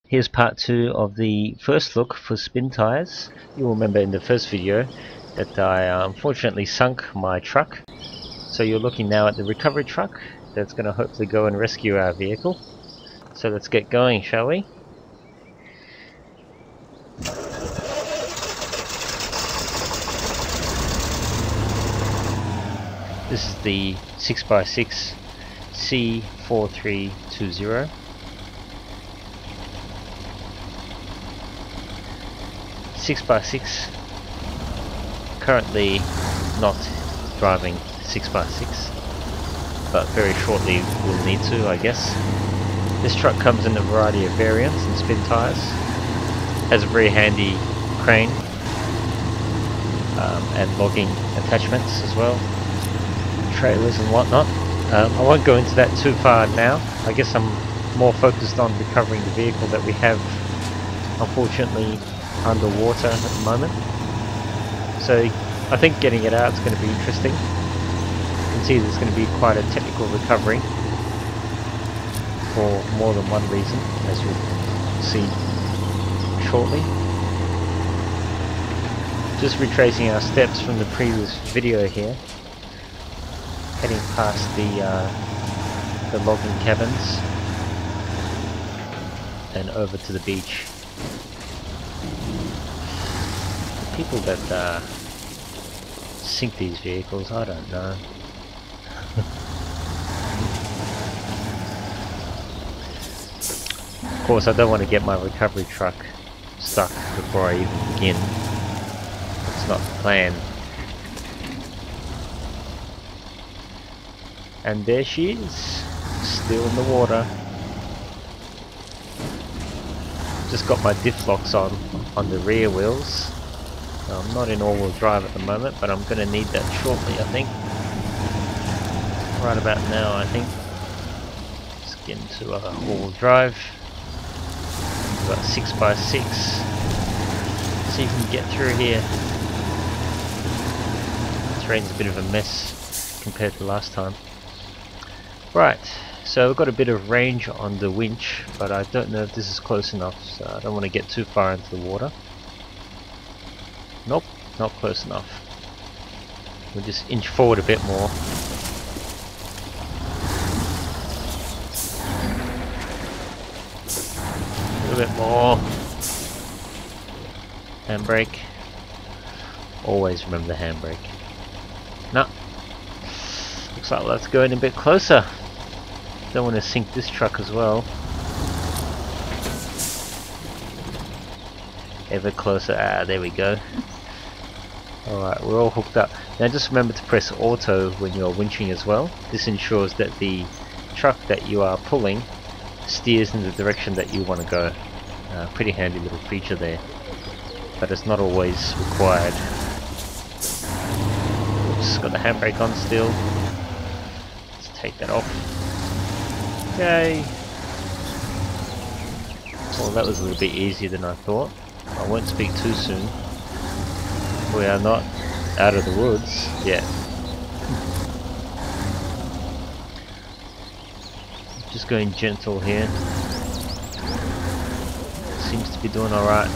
Here's part 2 of the first look for spin tires. You'll remember in the first video that I unfortunately sunk my truck. So you're looking now at the recovery truck that's going to hopefully go and rescue our vehicle. So let's get going, shall we? This is the 6x6 C4320. 6x6, currently not driving 6x6, but very shortly we'll need to, I guess. This truck comes in a variety of variants and spin tires, has a very handy crane and logging attachments as well, trailers and whatnot. I won't go into that too far now. I guess I'm more focused on recovering the vehicle that we have unfortunately underwater at the moment. So I think getting it out is going to be interesting. You can see there's going to be quite a technical recovery for more than one reason, as you'll see shortly. Just retracing our steps from the previous video here, heading past the logging cabins and over to the beach. The people that sink these vehicles, I don't know. Of course, I don't want to get my recovery truck stuck before I even begin. It's not the plan. And there she is, still in the water. Just got my diff locks on the rear wheels. I'm not in all-wheel drive at the moment, but I'm going to need that shortly, I think. Right about now, I think. Let's get into all-wheel drive. About 6x6. See if we can get through here. The terrain's a bit of a mess compared to last time. Right, so we've got a bit of range on the winch, but I don't know if this is close enough, so I don't want to get too far into the water. Nope, not close enough. We'll just inch forward a bit more. A little bit more. Handbrake. Always remember the handbrake. No. Looks like that's going a bit closer. Don't want to sink this truck as well. Ever closer. Ah, there we go. Alright, we're all hooked up. Now just remember to press auto when you're winching as well. This ensures that the truck that you are pulling steers in the direction that you want to go. Pretty handy little feature there, but it's not always required. Oops, got the handbrake on still. Let's take that off. Okay. Well, that was a little bit easier than I thought. I won't speak too soon. We are not out of the woods yet. Just going gentle here. Seems to be doing alright.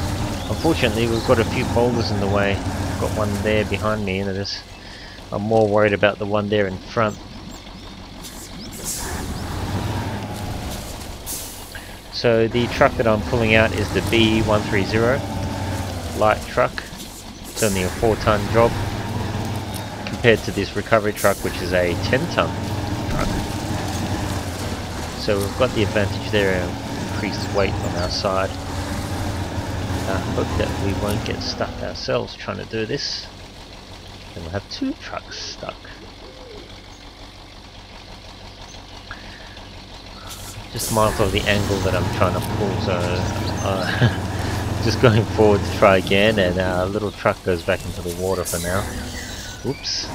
Unfortunately, we've got a few boulders in the way. Got one there behind me, and I'm more worried about the one there in front. So the truck that I'm pulling out is the B130 light truck. It's only a 4-ton job compared to this recovery truck, which is a 10-ton truck. So we've got the advantage there of increased weight on our side. I hope that we won't get stuck ourselves trying to do this. And we'll have 2 trucks stuck. Just mindful of the angle that I'm trying to pull, so just going forward to try again, and our little truck goes back into the water for now. Oops.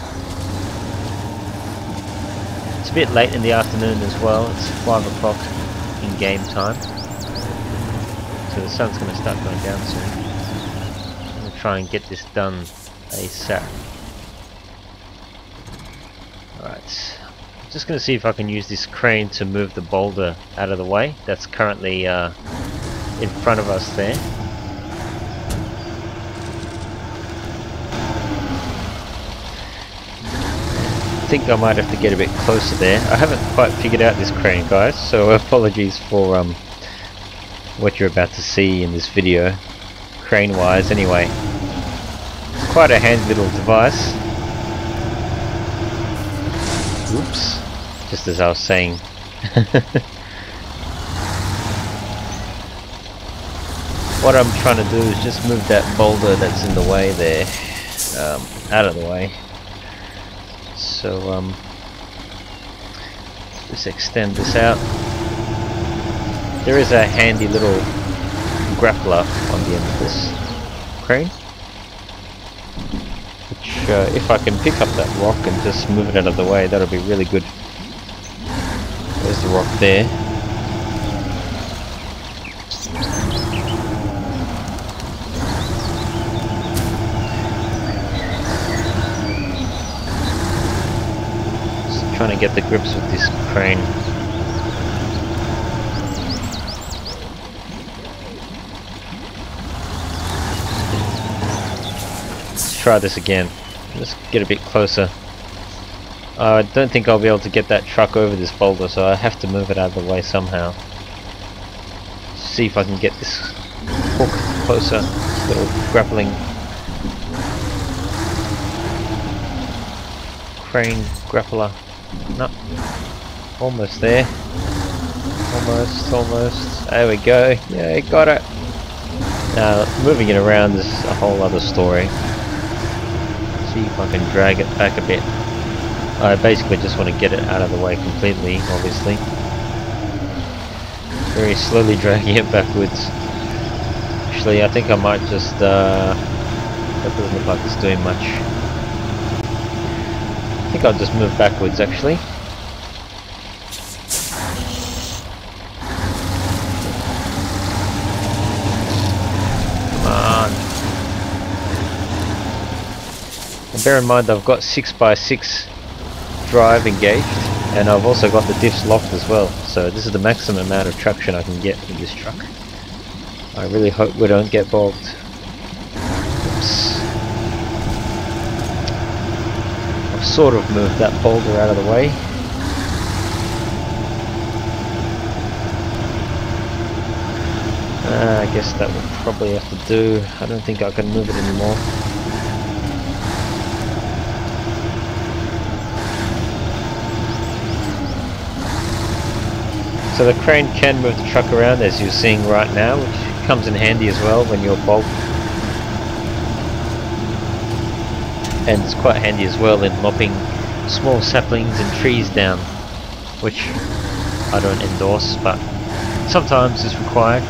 It's a bit late in the afternoon as well. It's 5 o'clock in game time, so the sun's going to start going down soon. I'm going to try and get this done ASAP. Alright. Just going to see if I can use this crane to move the boulder out of the way. That's currently in front of us there. I think I might have to get a bit closer there. I haven't quite figured out this crane, guys, so apologies for what you're about to see in this video, crane wise. Anyway, it's quite a handy little device. Oops, just as I was saying. What I'm trying to do is just move that boulder that's in the way there out of the way. So just extend this out. There is a handy little grappler on the end of this crane, which if I can pick up that rock and just move it out of the way, that'll be really good. There's the rock there. Trying to get the grips with this crane. Let's try this again. Let's get a bit closer. I don't think I'll be able to get that truck over this boulder, so I have to move it out of the way somehow. See if I can get this hook closer. Little grappling crane grappler. No, almost there. Almost. There we go. Yeah, got it. Now, moving it around is a whole other story. See if I can drag it back a bit. I basically just want to get it out of the way completely, obviously. Very slowly dragging it backwards. Actually, I think I might just... that doesn't look like it's doing much. I think I'll just move backwards actually. Come on. And bear in mind I've got 6x6 drive engaged, and I've also got the diffs locked as well, so this is the maximum amount of traction I can get with this truck. I really hope we don't get bogged. Oops. Sort of moved that boulder out of the way. I guess that will probably have to do. I don't think I can move it anymore. So the crane can move the truck around, as you're seeing right now, which comes in handy as well when you're bogged. And it's quite handy as well in lopping small saplings and trees down, which I don't endorse, but sometimes it's required.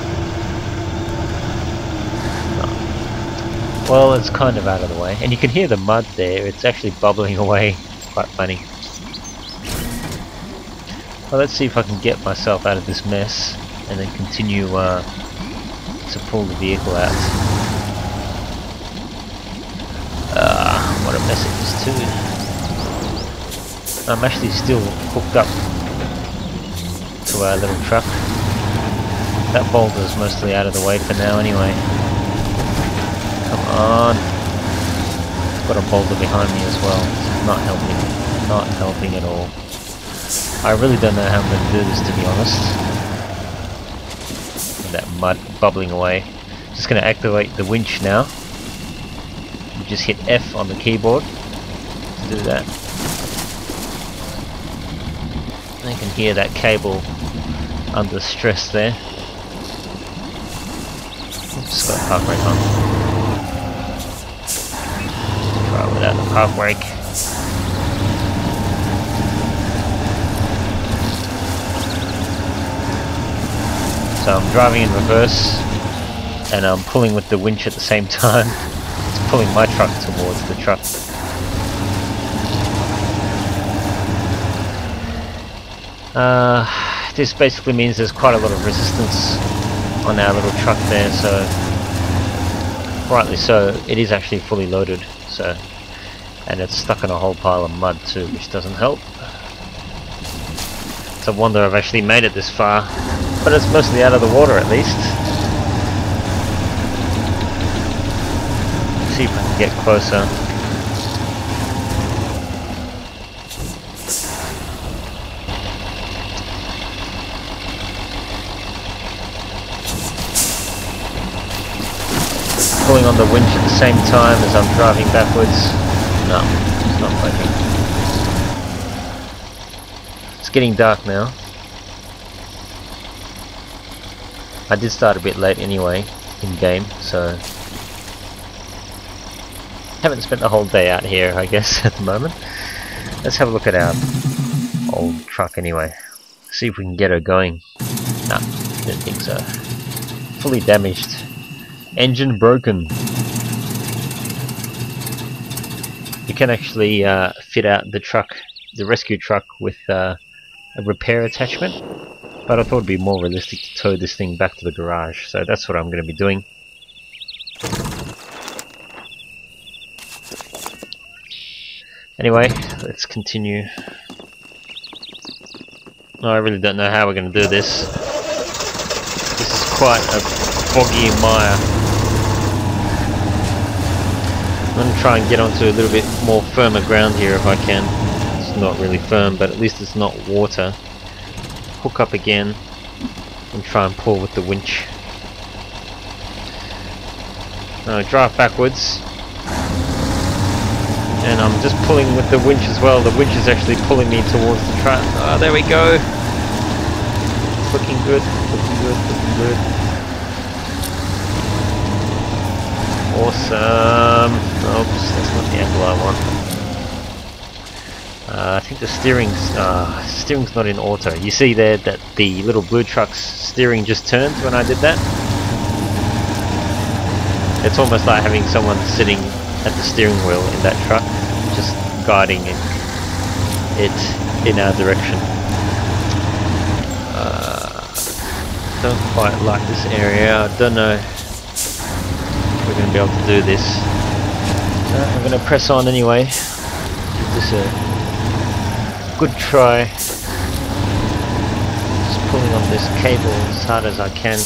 Well, it's kind of out of the way, and you can hear the mud there. It's actually bubbling away. It's quite funny. Well, let's see if I can get myself out of this mess and then continue to pull the vehicle out. What a mess it is too. I'm actually still hooked up to our little truck. That boulder is mostly out of the way for now anyway. Come on. Got a boulder behind me as well. Not helping. Not helping at all. I really don't know how I'm going to do this, to be honest. That mud bubbling away. Just going to activate the winch now. Just hit F on the keyboard to do that. You can hear that cable under stress there. Just got park brake on. Try without the park brake. So I'm driving in reverse and I'm pulling with the winch at the same time. It's pulling my truck towards the truck. This basically means there's quite a lot of resistance on our little truck there, so rightly so, it is actually fully loaded, so, and it's stuck in a whole pile of mud too, which doesn't help. It's a wonder I've actually made it this far, but it's mostly out of the water at least. See if I can get closer. Pulling on the winch at the same time as I'm driving backwards. No, it's not working. It's getting dark now. I did start a bit late anyway, in game, so haven't spent the whole day out here, I guess, at the moment. Let's have a look at our old truck anyway. See if we can get her going. Nah, didn't think so. Fully damaged. Engine broken. You can actually fit out the truck, the rescue truck, with a repair attachment, but I thought it'd be more realistic to tow this thing back to the garage, so that's what I'm going to be doing. Anyway, let's continue. Oh, I really don't know how we're going to do this. This is quite a boggy mire. I'm going to try and get onto a little bit more firmer ground here if I can. It's not really firm, but at least it's not water. Hook up again and try and pull with the winch. Drive backwards. And I'm just pulling with the winch as well. The winch is actually pulling me towards the truck. Oh, there we go. Looking good, looking good, looking good. Awesome. Oops, that's not the angle I want. I think the steering's not in auto. You see there that the little blue truck's steering just turned when I did that? It's almost like having someone sitting at the steering wheel in that truck, just guiding it in our direction. Don't quite like this area. I don't know if we're going to be able to do this. I'm going to press on anyway. Give this a good try. Just pulling on this cable as hard as I can.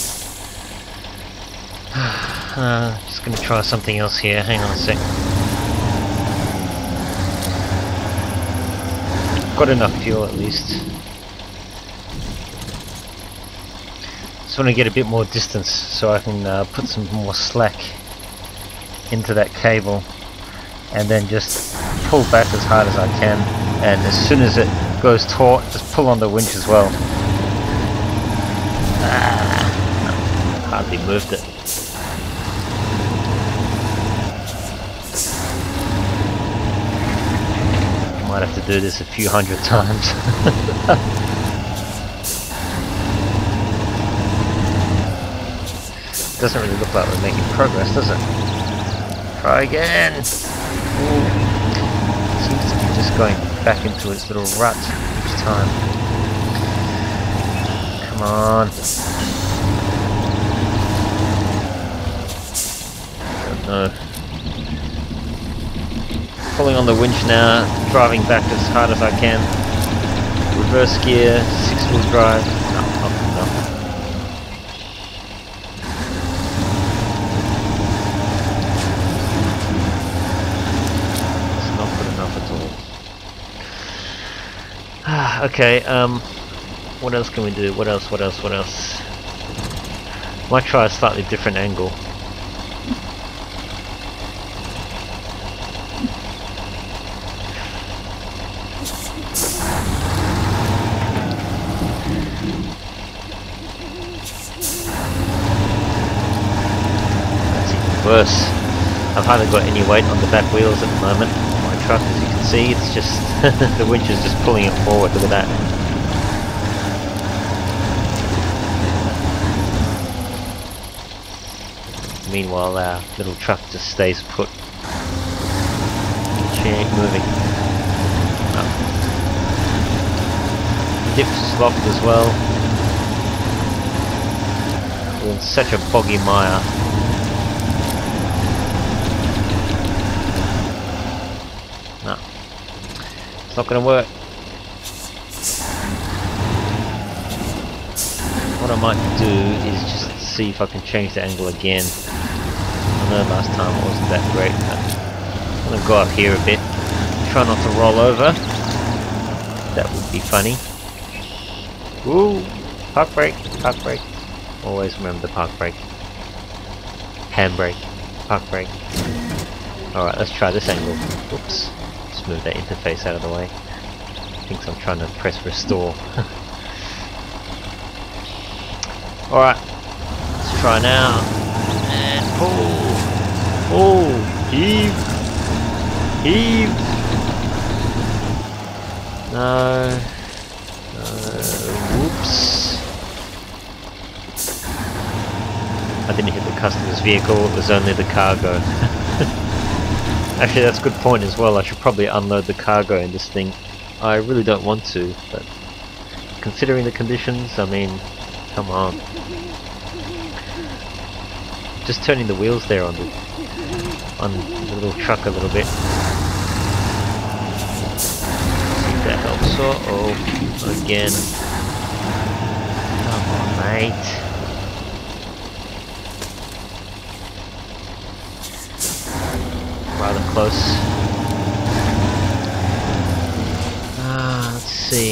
Just going to try something else here. Hang on a sec. Got enough fuel at least. Just want to get a bit more distance so I can put some more slack into that cable and then just pull back as hard as I can, and as soon as it goes taut, just pull on the winch as well. Hardly moved it. Might have to do this a few hundred times. Doesn't really look like we're making progress, does it? Try again! Ooh. Seems to be just going back into its little rut each time. Come on. Don't know. Pulling on the winch now, driving back as hard as I can. Reverse gear, 6-wheel drive. No. It's not good enough at all. Okay, what else can we do? What else? Might try a slightly different angle. Worse. I've hardly got any weight on the back wheels at the moment. My truck, as you can see, it's just the winch is just pulling it forward. Look at that. Meanwhile, our little truck just stays put. She ain't moving. No. Dip's slogged as well. We're in such a boggy mire. No, it's not going to work. What I might do is just see if I can change the angle again. I'm know last time it wasn't that great, but I'm gonna go up here a bit. Try not to roll over. That would be funny. Ooh! Park brake! Park brake! Always remember the park brake. Handbrake. Park brake. Alright, let's try this angle. Oops. Just move that interface out of the way. Thinks I'm trying to press restore. Alright. Let's try now. And pull! Oh! Heave! Heave! No. Whoops. I didn't hit the customer's vehicle, it was only the cargo. Actually, that's a good point as well. I should probably unload the cargo in this thing. I really don't want to, but considering the conditions, I mean, come on. Just turning the wheels there on the little truck a little bit. That helps. Oh, again. Come on, mate. Rather close. Let's see.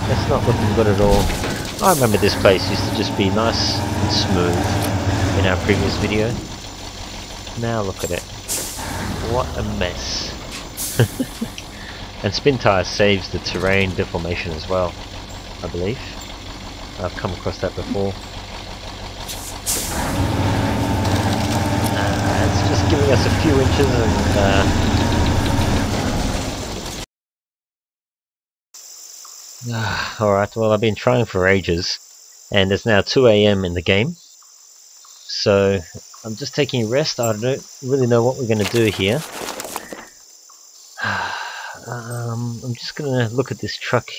That's not looking good at all. I remember this place used to just be nice and smooth in our previous video. Now look at it. What a mess. And spin tire saves the terrain deformation as well, I believe. I've come across that before. It's just giving us a few inches and alright, well I've been trying for ages and it's now 2 AM in the game. So I'm just taking a rest. I don't really know what we're going to do here. I'm just gonna look at this truck.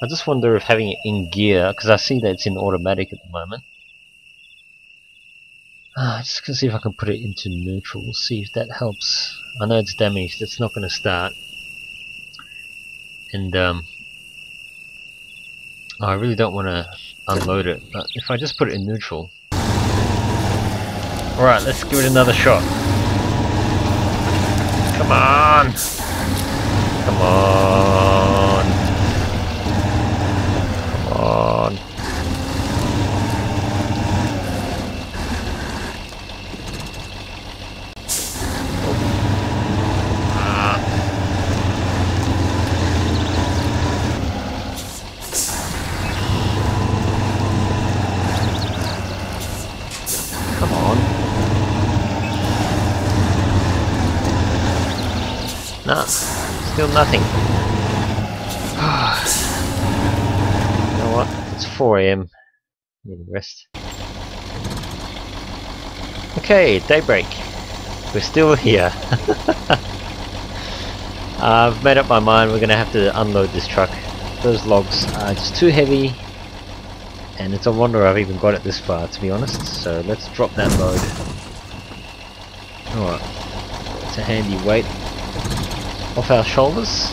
I just wonder if having it in gear, because I see that it's in automatic at the moment. Just gonna see if I can put it into neutral. We'll see if that helps. I know it's damaged. It's not gonna start. And I really don't want to unload it. But if I just put it in neutral. Alright, let's give it another shot. Come on! Come on! Come on! Come on! Nah. Still nothing. You know what? It's 4 AM. Need a rest. Okay, Daybreak. We're still here. I've made up my mind. We're gonna have to unload this truck. Those logs are just too heavy, and it's a wonder I've even got it this far, to be honest. So let's drop that load. Alright. It's a handy weight off our shoulders.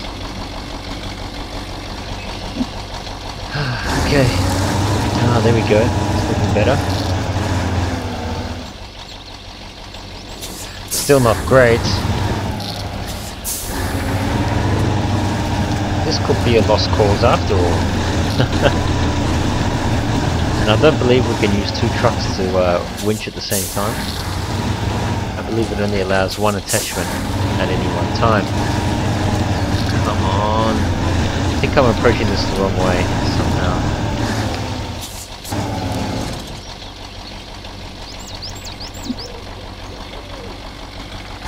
Okay. There we go. It's looking better. Still not great. This could be a lost cause after all. And I don't believe we can use 2 trucks to winch at the same time. I believe it only allows 1 attachment at any one time. Come on. I think I'm approaching this the wrong way somehow.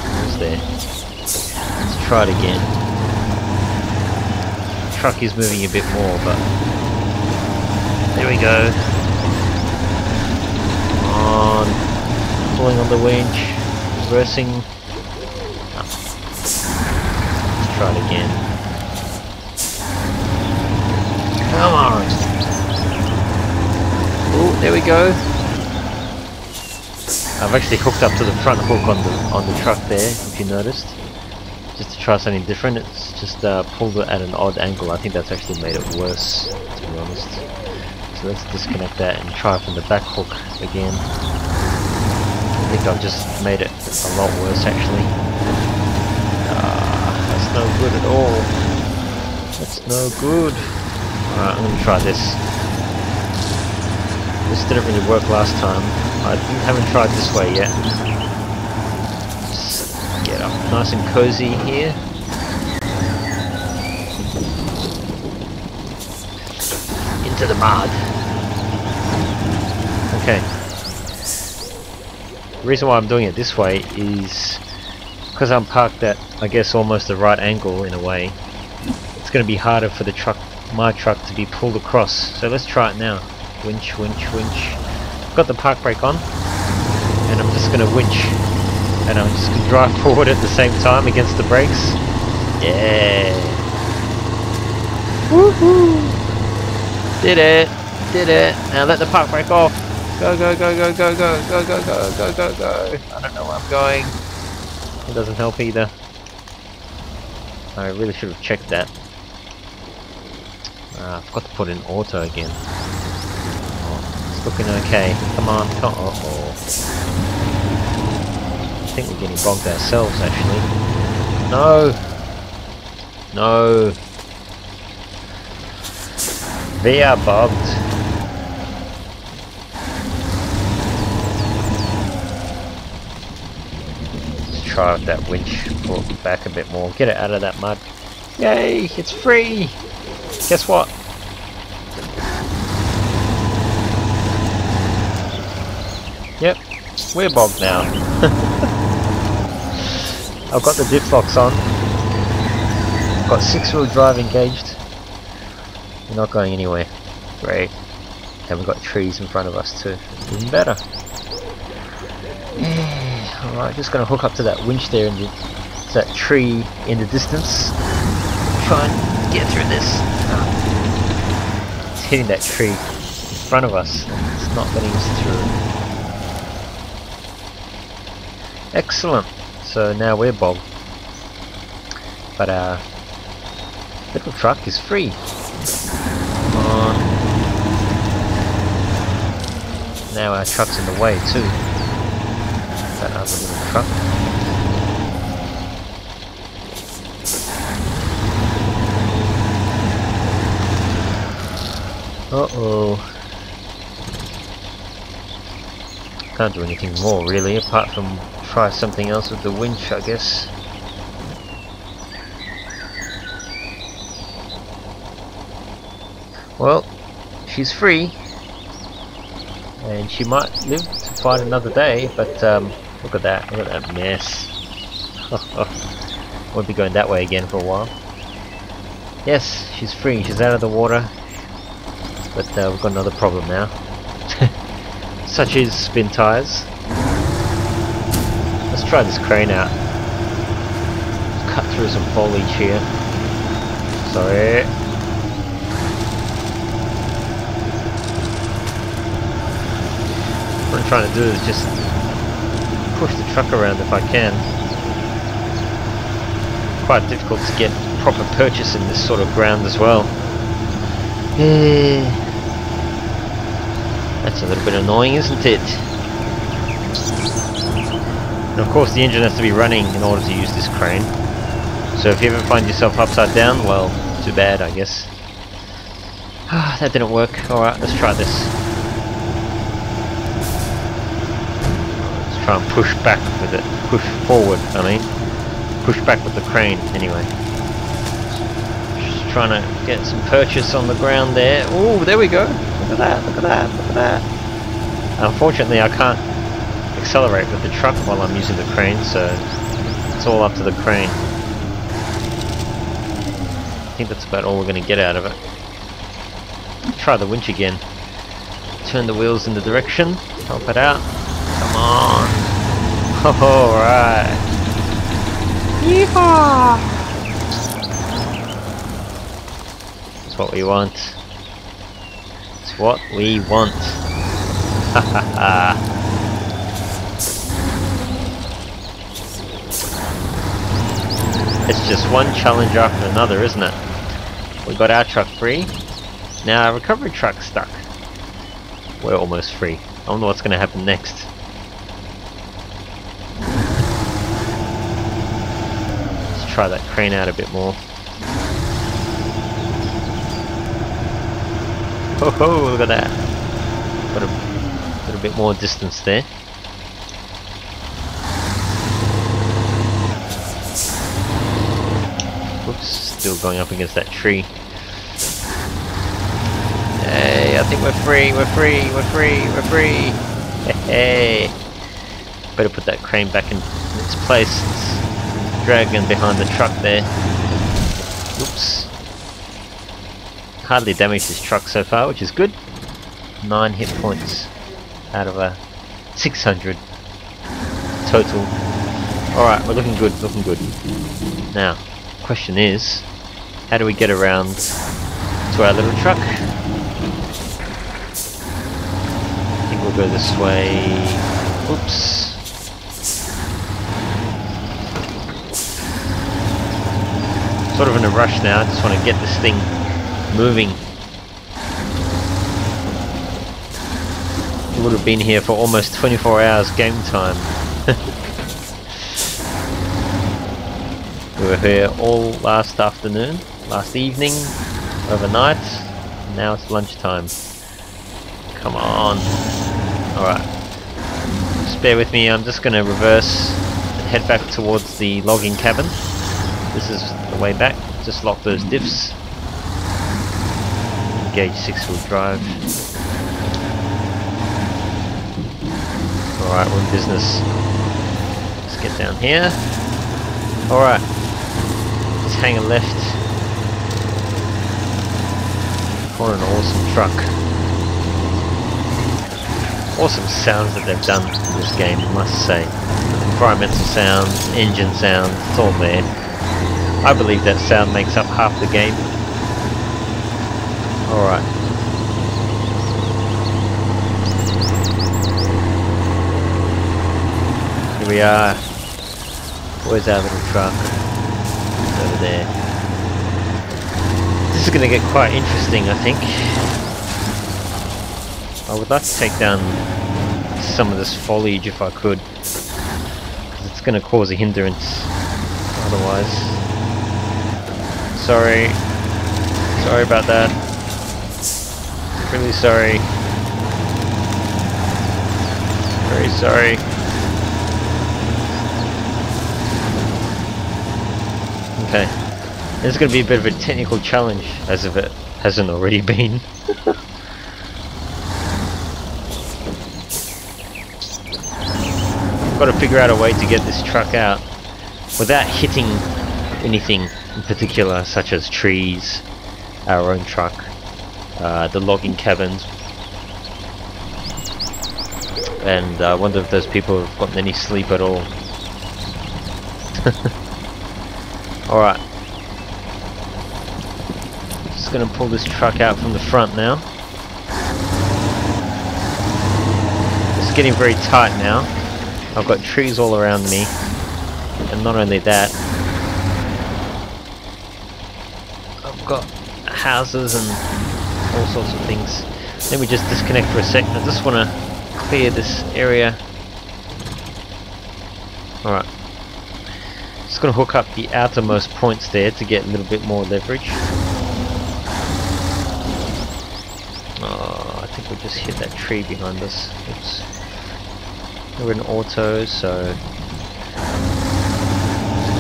Who's there? Let's try it again. The truck is moving a bit more, but there we go. Come on. Pulling on the winch. Reversing. Let's try it again. Come on! Oh, there we go. I've actually hooked up to the front hook on the truck there, if you noticed, just to try something different. It's just pulled it at an odd angle. I think that's actually made it worse, to be honest. So let's disconnect that and try from the back hook again. think I've just made it a lot worse actually. That's no good at all. That's no good. Alright, I'm gonna try this. This didn't really work last time. I haven't tried this way yet. Just get up nice and cozy here. Into the mud. Okay. The reason why I'm doing it this way is because I'm parked at, I guess, almost the right angle in a way. It's going to be harder for the truck, my truck, to be pulled across. So let's try it now. Winch, winch, winch. Got the park brake on, and I'm just going to winch, and I'm just going to drive forward at the same time against the brakes. Yeah. Woohoo! Did it! Did it! Now let the park brake off. Go, go, go, go, go, go, go, go, go, go, go, go. I don't know where I'm going. It doesn't help either. I really should have checked that. I forgot to put in auto again. Oh, it's looking okay. Come on, come on. Uh-oh. I think we're getting bogged ourselves actually. No! No! We are bogged. Try with that winch, pull it back a bit more, get it out of that mud. Yay, it's free! Guess what? Yep, we're bogged now. I've got the dip locks on. I've got 6-wheel drive engaged. We're not going anywhere. Great. And we've got trees in front of us too. Even better. Alright, just going to hook up to that winch there, to that tree in the distance. Try and get through this. It's hitting that tree in front of us. It's not letting us through. Excellent. So now we're bogged. But our little truck is free. Come on. Now our truck's in the way too. That other little truck. Uh-oh. Can't do anything more really, apart from try something else with the winch, I guess. Well, she's free. And she might live to fight another day, but look at that mess. Won't be going that way again for a while. Yes, she's free, she's out of the water, but we've got another problem now. Such as spin tires. Let's try this crane out. Cut through some foliage here. Sorry. What I'm trying to do is just push the truck around if I can. Quite difficult to get proper purchase in this sort of ground as well. That's a little bit annoying, isn't it? And of course the engine has to be running in order to use this crane. So if you ever find yourself upside down, well, too bad I guess. That didn't work. Alright, let's try this. Try and push back with it. Push forward, I mean. Push back with the crane, anyway. Just trying to get some purchase on the ground there. Oh, there we go. Look at that, look at that, look at that. Unfortunately, I can't accelerate with the truck while I'm using the crane, so it's all up to the crane. I think that's about all we're going to get out of it. Try the winch again. Turn the wheels in the direction. Help it out. Come on. Alright. Yeehaw! That's what we want. It's what we want. Ha ha ha. It's just one challenge after another, isn't it? We got our truck free. Now our recovery truck's stuck. We're almost free. I don't know what's going to happen next. try that crane out a bit more. Ho ho, look at that. Got a little bit more distance there. Whoops, still going up against that tree. Hey, I think we're free, we're free, we're free, we're free. Hey, better put that crane back in its place. It's dragging behind the truck there. Oops. Hardly damaged this truck so far, which is good. 9 hit points out of a 600 total. Alright, we're looking good, looking good. Now, question is, how do we get around to our little truck? I think we'll go this way. Oops. Sort of in a rush now, I just want to get this thing moving. We would have been here for almost 24 hours game time. We were here all last afternoon, last evening, overnight, and now it's lunchtime. Come on. Alright. Just bear with me, I'm just going to reverse and head back towards the logging cabin. This is the way back. Just lock those diffs. Engage 6-wheel drive. Alright, we're in business. Let's get down here. Alright. Just hang a left. What an awesome truck. Awesome sounds that they've done in this game, I must say. Environmental sounds, engine sounds, it's all there. I believe that sound makes up half the game. Alright. Here we are. Where's our little truck? It's over there. This is going to get quite interesting, I think. I would like to take down some of this foliage if I could, because it's going to cause a hindrance otherwise. Sorry. Sorry about that. Really sorry. Very sorry. Okay. This is going to be a bit of a technical challenge, as if it hasn't already been. Got to figure out a way to get this truck out without hitting anything in particular, such as trees, our own truck, the logging cabins, and I wonder if those people have gotten any sleep at all. Alright, just gonna pull this truck out from the front now. It's getting very tight now. I've got trees all around me, and not only that, I've got houses and all sorts of things. Let me just disconnect for a second. I just want to clear this area. Alright. Just going to hook up the outermost points there to get a little bit more leverage. Oh, I think we just hit that tree behind us. Oops. We're in auto, so...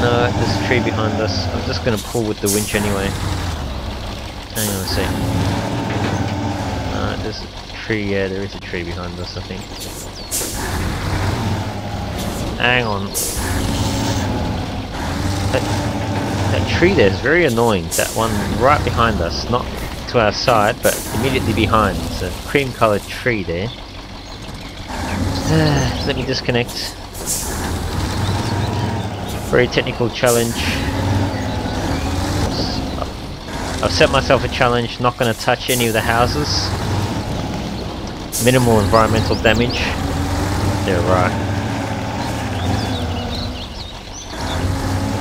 No, there's a tree behind us. I'm just going to pull with the winch anyway. Hang on a sec. There's a tree, yeah, there is a tree behind us, I think. Hang on. That tree there is very annoying. That one right behind us, not to our side, but immediately behind. It's a cream coloured tree there. Let me disconnect. Very technical challenge. I've set myself a challenge, not going to touch any of the houses. Minimal environmental damage. Yeah, right.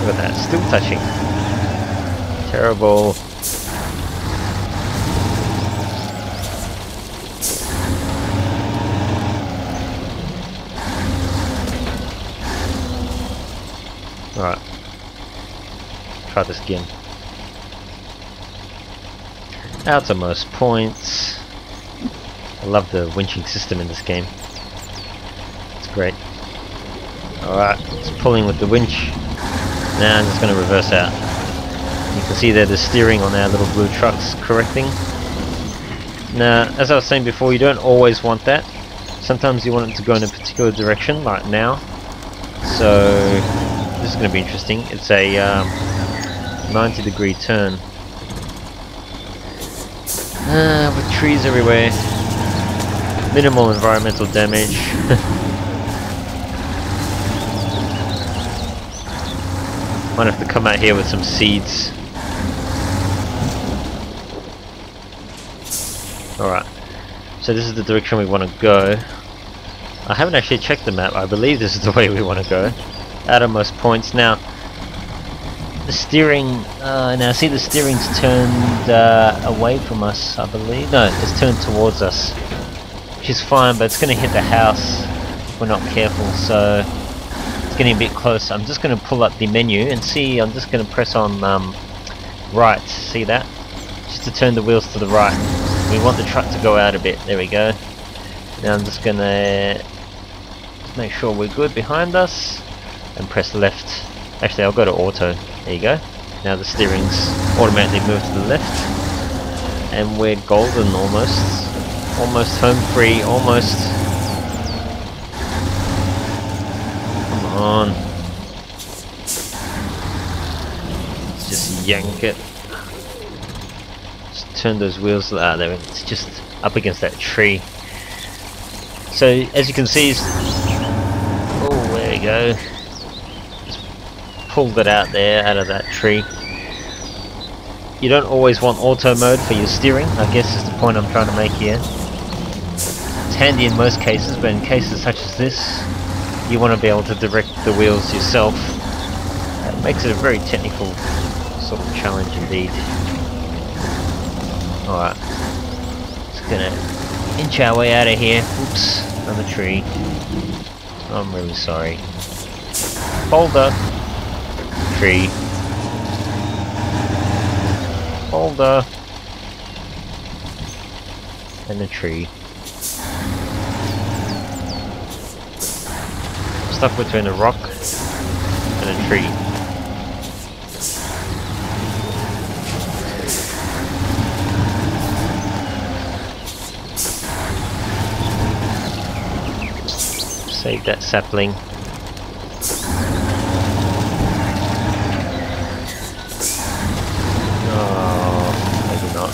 Look at that, still touching. Terrible. Right. try this again. Outermost points. I love the winching system in this game. It's great. Alright, it's pulling with the winch. Now I'm just going to reverse out. You can see there the steering on our little blue truck's correcting. Now, as I was saying before, you don't always want that. Sometimes you want it to go in a particular direction, like now. So, this is going to be interesting. It's a 90-degree turn. With trees everywhere. Minimal environmental damage. Might have to come out here with some seeds. Alright, so this is the direction we want to go. I haven't actually checked the map. I believe this is the way we want to go. Outermost points. Now, the steering, now see the steering's turned away from us, I believe. No, it's turned towards us, which is fine, but it's going to hit the house if we're not careful, so it's getting a bit close. I'm just going to pull up the menu and see. I'm just going to press on right, see that? Just to turn the wheels to the right. We want the truck to go out a bit. There we go. Now I'm just gonna make sure we're good behind us and press left. Actually, I'll go to auto. There you go. Now the steering's automatically moved to the left, and we're golden almost. Almost home free. Almost. Come on. Let's just yank it. Turn those wheels. There, it's just up against that tree. So as you can see, oh, there we go. Just pulled it out there, out of that tree. You don't always want auto mode for your steering, I guess is the point I'm trying to make here. It's handy in most cases, but in cases such as this, you want to be able to direct the wheels yourself. That makes it a very technical sort of challenge indeed. Alright, just gonna inch our way out of here. Oops, another tree. I'm really sorry. Boulder. Tree. Boulder. And a tree. Stuck between a rock and a tree. Save that sapling. Oh, maybe not.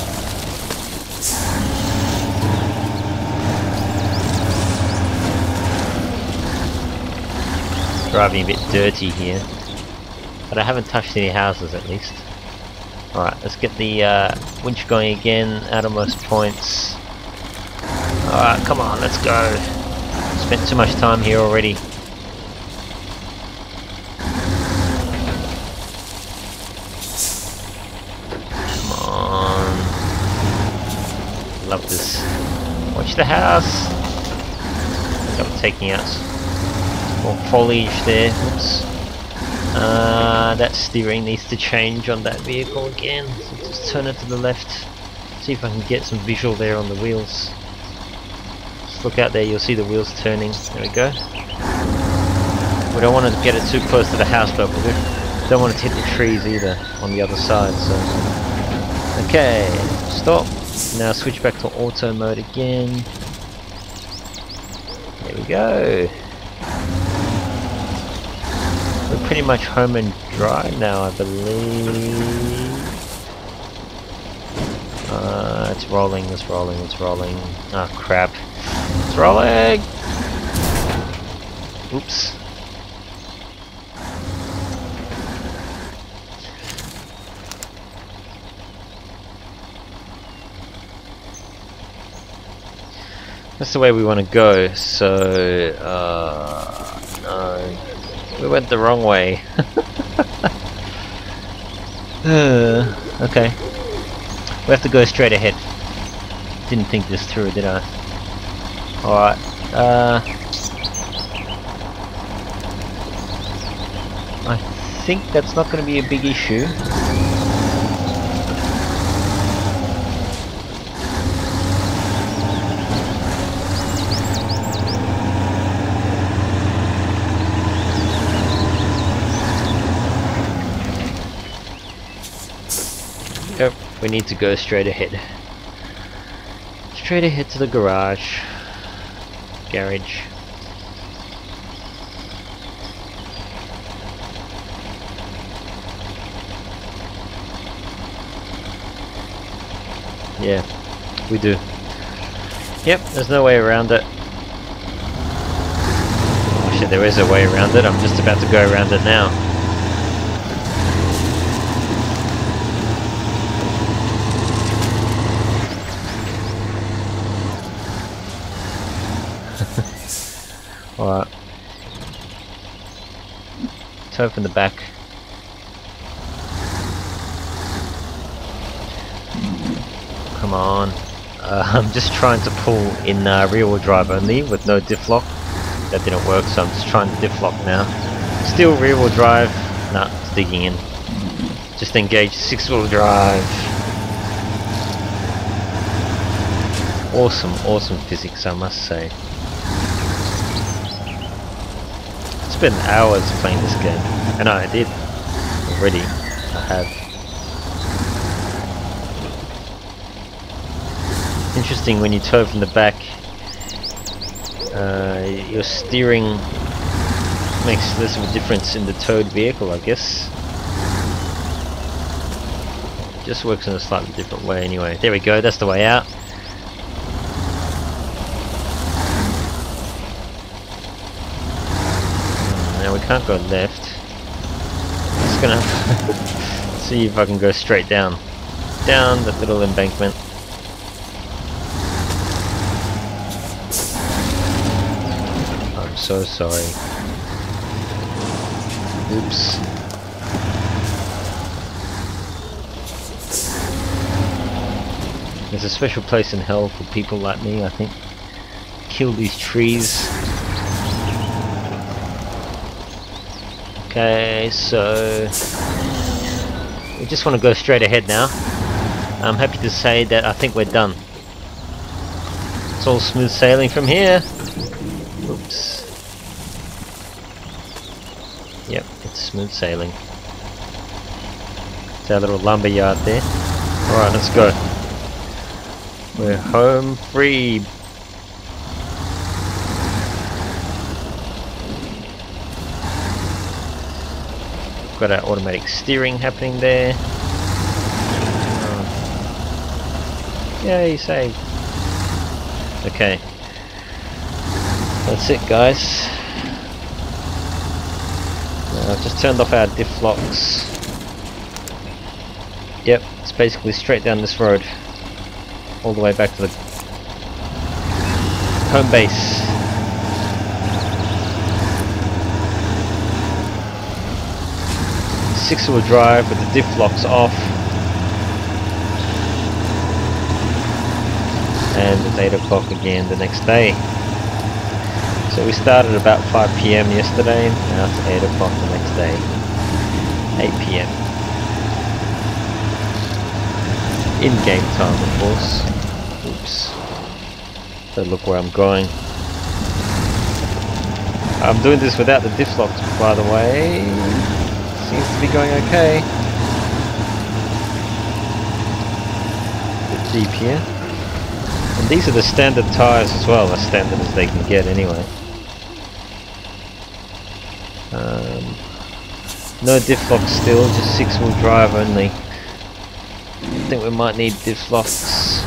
Driving a bit dirty here, but I haven't touched any houses at least. Alright, let's get the winch going again. Outermost points. Alright, come on, let's go. Spent too much time here already. Come on. Love this. Watch the house. I think I'm taking out more foliage there. Oops. That steering needs to change on that vehicle again. So just turn it to the left. See if I can get some visual there on the wheels. Look out there, you'll see the wheels turning. There we go. We don't want to get it too close to the house, but we don't want it to hit the trees either on the other side. So, okay, stop. Now switch back to auto mode again. There we go. We're pretty much home and dry now, I believe. It's rolling, it's rolling, it's rolling. Ah, crap. It's rolling! Oops. That's the way we want to go, so... no. We went the wrong way. Okay. We have to go straight ahead. Didn't think this through, did I? Alright. I think that's not going to be a big issue. Yep, we need to go straight ahead. Straight ahead to the garage. Garage. Yeah, we do. Yep, there's no way around it. Actually, there is a way around it. I'm just about to go around it now. Alright. Let's open the back. Come on. I'm just trying to pull in rear wheel drive only with no diff lock. That didn't work, so I'm just trying to diff lock now. Still rear wheel drive. Nah, it's digging in. Just engage 6-wheel drive. Awesome physics, I must say. Spent hours playing this game, and I did already. I have. Interesting when you tow from the back. Your steering makes less of a difference in the towed vehicle, I guess. Just works in a slightly different way anyway. There we go. That's the way out. Now we can't go left. Just gonna see if I can go straight down that little embankment. I'm so sorry. Oops. There's a special place in hell for people like me, I think. Kill these trees. Okay, so we just want to go straight ahead now. I'm happy to say that I think we're done. It's all smooth sailing from here. Oops. Yep, it's smooth sailing. It's our little lumber yard there. Alright, let's go. We're home free. Got our automatic steering happening there. Yay, saved. Okay. That's it, guys. I've just turned off our diff locks. Yep, it's basically straight down this road. All the way back to the home base. Six-wheel drive with the diff locks off. And it's 8 o'clock again the next day. So we started about 5 PM yesterday, now it's 8 o'clock the next day. 8 PM. In-game time, of course. Oops. Don't look where I'm going. I'm doing this without the diff locks, by the way. Seems to be going okay. Bit deep here. And these are the standard tyres as well, as standard as they can get anyway. No diff locks still, just 6-wheel drive only. I think we might need diff locks.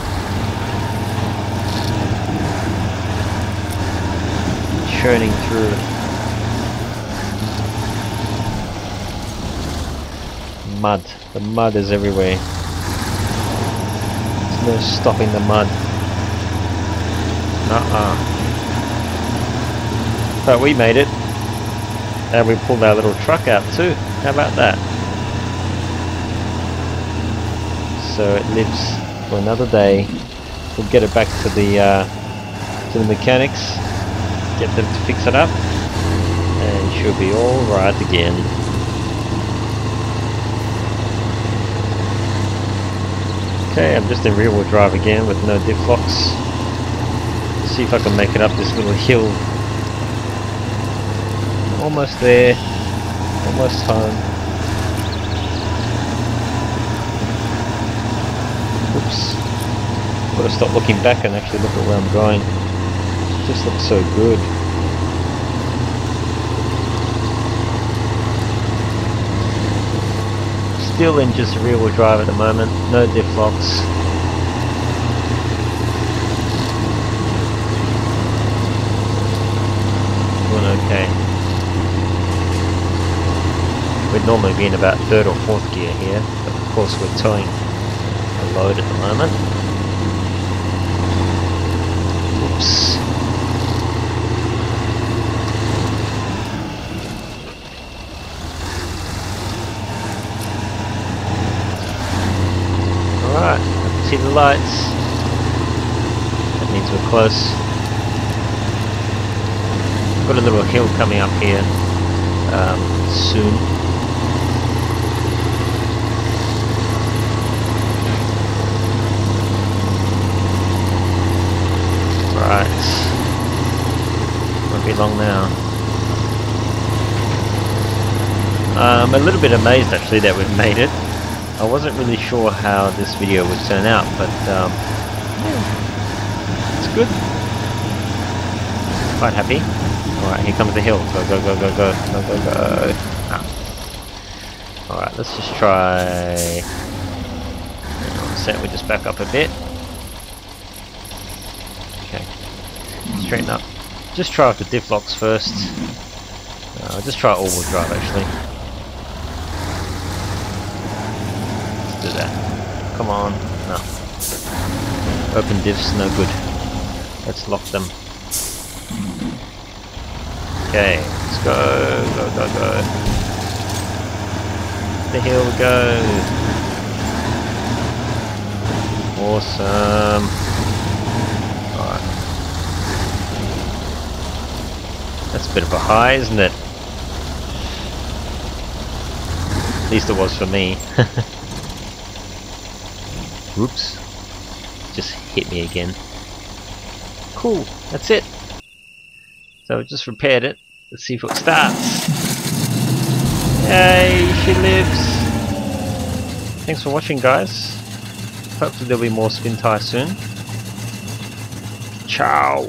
Churning through. Mud. The mud is everywhere. There's no stopping the mud. But we made it. And we pulled our little truck out too. How about that? So it lives for another day. We'll get it back to the mechanics. Get them to fix it up. And she'll be alright again. Okay, I'm just in rear wheel drive again with no diff locks. See if I can make it up this little hill. Almost there. Almost home. Oops. Gotta stop looking back and actually look at where I'm going. It just looks so good. Still in just rear wheel drive at the moment, no diff locks. Doing okay. We'd normally be in about 3rd or 4th gear here, but of course we're towing a load at the moment. Oops. Alright, I can see the lights. That means we're close. Got a little hill coming up here soon. Right. Won't be long now. I'm a little bit amazed actually that we've made it. I wasn't really sure how this video would turn out, but yeah, it's good. Quite happy. Alright, here comes the hill. Go, go, go, go, go, go, go, go. Ah. Alright, let's just try... Set, we just back up a bit. Okay. Straighten up. Just try with the diff locks first. I'll just try all-wheel drive actually. Do that. Come on. No. Open diffs, no good. Let's lock them. Okay, let's go, go, go, go. The hill we go. Awesome. Alright. That's a bit of a high, isn't it? At least it was for me. Whoops. Just hit me again. Cool, that's it. So I just repaired it. Let's see if it starts. Yay, she lives. Thanks for watching, guys. Hopefully there'll be more spin tie soon. Ciao.